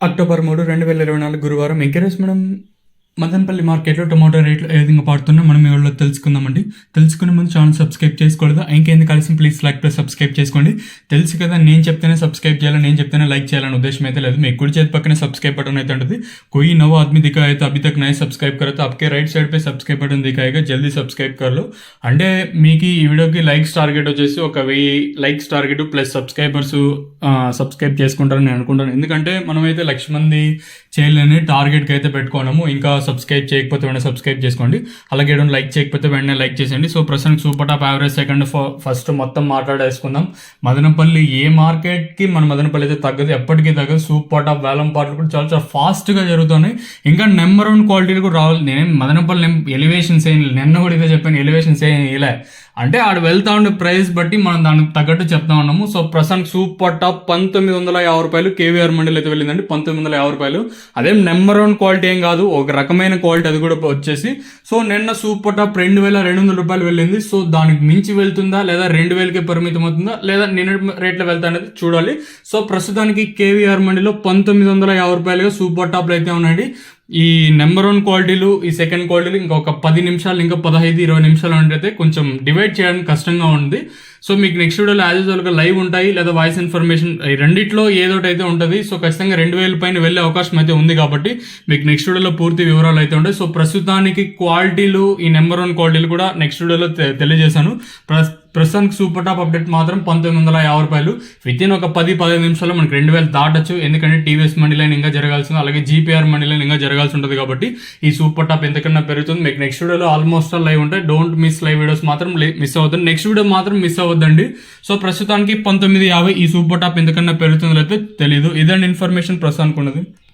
October 3, 2024 గురువారం encourage మనం మదనపల్లి మార్కెట్లో టొమాటో రేట్లు ఏ విధంగా పడుతున్నా మనం ఈ వీడియోలో తెలుసుకుందామండి. తెలుసుకునే ముందు ఛానల్ సబ్స్క్రైబ్ చేసుకోలేదు, ఇంకేంది కలిసి ప్లీజ్ లైక్ ప్లస్ సబ్స్క్రైబ్ చేసుకోండి. తెలుసు కదా, నేను చెప్తేనే సబ్స్క్రైబ్ చేయాలి, నేను చెప్తేనే లైక్ చేయాలని ఉద్దేశం అయితే లేదు. మీ కుడి చేతి పక్కనే సబ్స్క్రైబ్ బటన్ అయితే ఉంటుంది. कोई नवा आदमी दिखा है तो अभी तक नए सब्सक्राइब करा तो आपके राइट साइड पे सब्सक्राइब बटन दिखाएगा, जल्दी सब्सक्राइब कर लो. అంటే మీకు ఈ వీడియోకి లైక్స్ టార్గెట్ వచ్చేసి 1000 likes target plus subscribers subscribe చేసుకుంటారని నేను అనుకుంటాను. ఎందుకంటే మనమైతే 1,00,000 మంది చేయలేని టార్గెట్కి అయితే పెట్టుకున్నాము. ఇంకా సబ్స్క్రైబ్ చేయకపోతే వెంటనే సబ్స్క్రైబ్ చేసుకోండి, అలాగే లైక్ చేయకపోతే వెంటనే లైక్ చేసేయండి. సో ప్రస్తుతానికి super top average second first మొత్తం మాట్లాడేసుకుందాం. మదనపల్లి ఏ మార్కెట్కి మన మదనపల్లి అయితే తగ్గదు, ఎప్పటికీ తగ్గదు. సూపర్ టాప్ వేలం పాటలు కూడా చాలా చాలా ఫాస్ట్గా జరుగుతున్నాయి. ఇంకా నెంబర్ 1 క్వాలిటీలు కూడా రావాలి. నేను మదనపల్లి ఎలివేషన్స్ ఏం నిన్న కూడా ఇదే చెప్పాను, ఎలివేషన్స్ ఏం ఇలా అంటే ఆడ వెళ్తా ఉండే ప్రైస్ బట్టి మనం దానికి తగ్గట్టు చెప్తా ఉన్నాము. సో ప్రస్తుతానికి సూపర్ టాప్ 1950 రూపాయలు కేవీఆర్ మండలి అయితే వెళ్ళిందండి. 1950 రూపాయలు. అదేం నెంబర్ 1 క్వాలిటీ ఏం కాదు, ఒక రకమైన క్వాలిటీ అది కూడా వచ్చేసి. సో నిన్న సూపర్ టాప్ 2200 రూపాయలు వెళ్ళింది. సో దానికి మించి వెళ్తుందా లేదా 2000కే పరిమితం అవుతుందా లేదా నిన్న రేట్లో వెళ్తా అనేది చూడాలి. సో ప్రస్తుతానికి కేవీఆర్ మండిలో 1950 రూపాయలుగా సూపర్ టాప్లు అయితే ఉన్నాయండి. ఈ నెంబర్ 1 క్వాలిటీలు, ఈ సెకండ్ క్వాలిటీలు ఇంకొక 10 నిమిషాలు, ఇంకా 15-20 నిమిషాలు అంటే కొంచెం డివైడ్ చేయడానికి కష్టంగా ఉంది. సో మీకు నెక్స్ట్ వీడియోలో యాజ్ యూజువల్గా లైవ్ ఉంటాయి లేదా వాయిస్ ఇన్ఫర్మేషన్, ఈ రెండిట్లో ఏదోటి అయితే ఉంటుంది. సో ఖచ్చితంగా 2000 పైన వెళ్ళే అవకాశం అయితే ఉంది కాబట్టి మీకు నెక్స్ట్ వీడియోలో పూర్తి వివరాలు అయితే ఉంటాయి. సో ప్రస్తుతానికి క్వాలిటీలు, ఈ నెంబర్ 1 క్వాలిటీలు కూడా నెక్స్ట్ వీడియోలో తెలియజేశాను. ప్రస్తుతానికి సూపర్ టాప్ అప్డేట్ మాత్రం 1950 రూపాయలు. విత్ ఇన్ ఒక 10-15 నిమిషాల్లో మనకి 2000 దాటచ్చు. ఎందుకంటే టీవీఎస్ మండీ లైన్ ఇంకా జరగాల్సింది, అలాగే జీపీఆర్ మండీ లైన్ ఇంకా జరగాల్సి ఉంటుంది. కాబట్టి ఈ సూపర్ టాప్ ఎంతకన్నా పెరుగుతుంది. మీకు నెక్స్ట్ వీడియోలో ఆల్మోస్ట్ లైవ్ ఉంటాయి. డోంట్ మిస్ లైవ్ వీడియోస్ మాత్రం మిస్ అవుతుంది. నెక్స్ట్ వీడియో మాత్రం మిస్ అవ్వద్దండి. సో ప్రస్తుతానికి 1950 ఈ సూపర్ టాప్ ఎంతకన్నా పెరుగుతుందో అయితే తెలియదు. ఇదండి ఇన్ఫర్మేషన్ ప్రస్తుతానికి ఉన్నది.